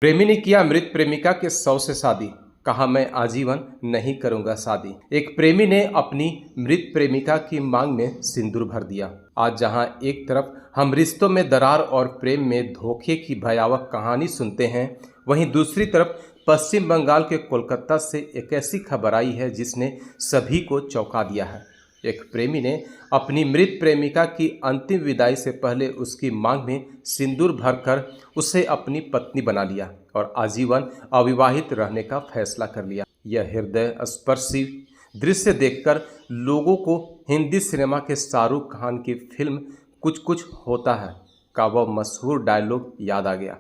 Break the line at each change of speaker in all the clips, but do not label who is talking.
प्रेमी ने किया मृत प्रेमिका के 100 से शादी। कहा मैं आजीवन नहीं करूंगा शादी। एक प्रेमी ने अपनी मृत प्रेमिका की मांग में सिंदूर भर दिया। आज जहां एक तरफ हम रिश्तों में दरार और प्रेम में धोखे की भयावह कहानी सुनते हैं, वहीं दूसरी तरफ पश्चिम बंगाल के कोलकाता से एक ऐसी खबर आई है जिसने सभी को चौंका दिया है। एक प्रेमी ने अपनी मृत प्रेमिका की अंतिम विदाई से पहले उसकी मांग में सिंदूर भरकर उसे अपनी पत्नी बना लिया और आजीवन अविवाहित रहने का फैसला कर लिया। यह हृदय स्पर्शी दृश्य देखकर लोगों को हिंदी सिनेमा के शाहरुख खान की फिल्म कुछ कुछ होता है का वह मशहूर डायलॉग याद आ गया।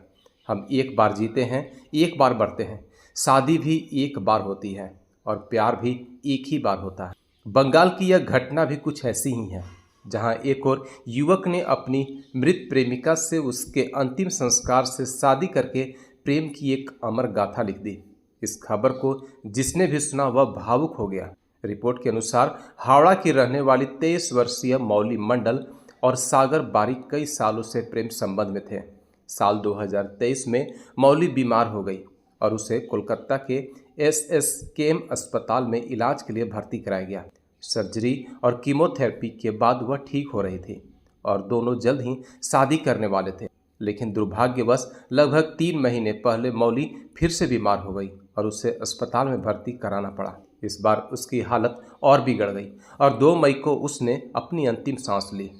हम एक बार जीते हैं, एक बार मरते हैं, शादी भी एक बार होती है और प्यार भी एक ही बार होता है। बंगाल की यह घटना भी कुछ ऐसी ही है, जहां एक और युवक ने अपनी मृत प्रेमिका से उसके अंतिम संस्कार से शादी करके प्रेम की एक अमर गाथा लिख दी। इस खबर को जिसने भी सुना वह भावुक हो गया। रिपोर्ट के अनुसार हावड़ा की रहने वाली 23 वर्षीय मौली मंडल और सागर बारिक कई सालों से प्रेम संबंध में थे। साल 2023 में मौली बीमार हो गई और उसे कोलकाता के SSKM अस्पताल में इलाज के लिए भर्ती कराया गया। सर्जरी और कीमोथेरेपी के बाद वह ठीक हो रही थी और दोनों जल्द ही शादी करने वाले थे, लेकिन दुर्भाग्यवश लगभग 3 महीने पहले मौली फिर से बीमार हो गई और उसे अस्पताल में भर्ती कराना पड़ा। इस बार उसकी हालत और बिगड़ गई और 2 मई को उसने अपनी अंतिम सांस ली।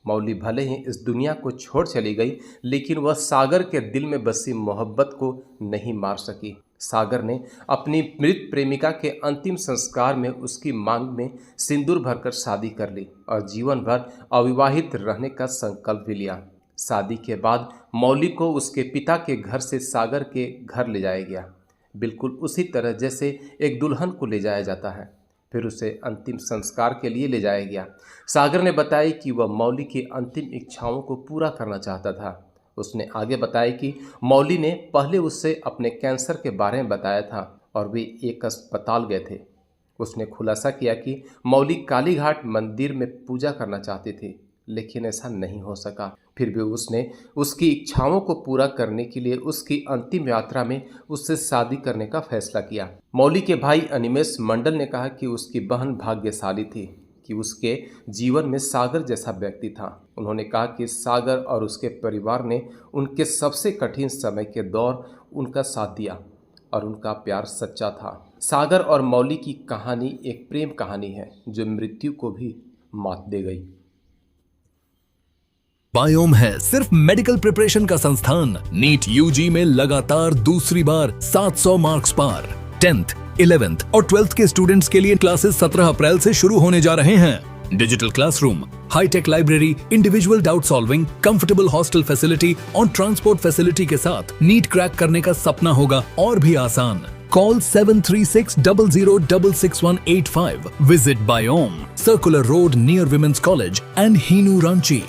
मौली भले ही इस दुनिया को छोड़ चली गई, लेकिन वह सागर के दिल में बसी मोहब्बत को नहीं मार सकी। सागर ने अपनी मृत प्रेमिका के अंतिम संस्कार में उसकी मांग में सिंदूर भरकर शादी कर ली और जीवन भर अविवाहित रहने का संकल्प भी लिया। शादी के बाद मौली को उसके पिता के घर से सागर के घर ले जाया गया, बिल्कुल उसी तरह जैसे एक दुल्हन को ले जाया जाता है। फिर उसे अंतिम संस्कार के लिए ले जाया गया। सागर ने बताया कि वह मौली की अंतिम इच्छाओं को पूरा करना चाहता था। उसने आगे बताया कि मौली ने पहले उससे अपने कैंसर के बारे में बताया था और वे एक अस्पताल गए थे। उसने खुलासा किया कि मौली कालीघाट मंदिर में पूजा करना चाहती थी, लेकिन ऐसा नहीं हो सका। फिर भी उसने उसकी इच्छाओं को पूरा करने के लिए उसकी अंतिम यात्रा में उससे शादी करने का फैसला किया। मौली के भाई अनिमेश मंडल ने कहा कि उसकी बहन भाग्यशाली थी कि उसके जीवन में सागर जैसा व्यक्ति था। उन्होंने कहा कि सागर और उसके परिवार ने उनके सबसे कठिन समय के दौर उनका साथ दिया और उनका प्यार सच्चा था। सागर और मौली की कहानी एक प्रेम कहानी है जो मृत्यु को भी मात दे गई।
बायोम है सिर्फ मेडिकल प्रिपरेशन का संस्थान। नीट यूजी में लगातार दूसरी बार 700 मार्क्स पार। 10th, 11th और 12th के स्टूडेंट्स के लिए क्लासेस 17 अप्रैल से शुरू होने जा रहे हैं। Digital classroom, hi-tech library, individual doubt solving, comfortable hostel facility और ट्रांसपोर्ट फैसिलिटी के साथ नीट क्रैक करने का सपना होगा और भी आसान। Call 73600666185. Visit Biome, Circular Road near Women's College and Hinu Ranchi.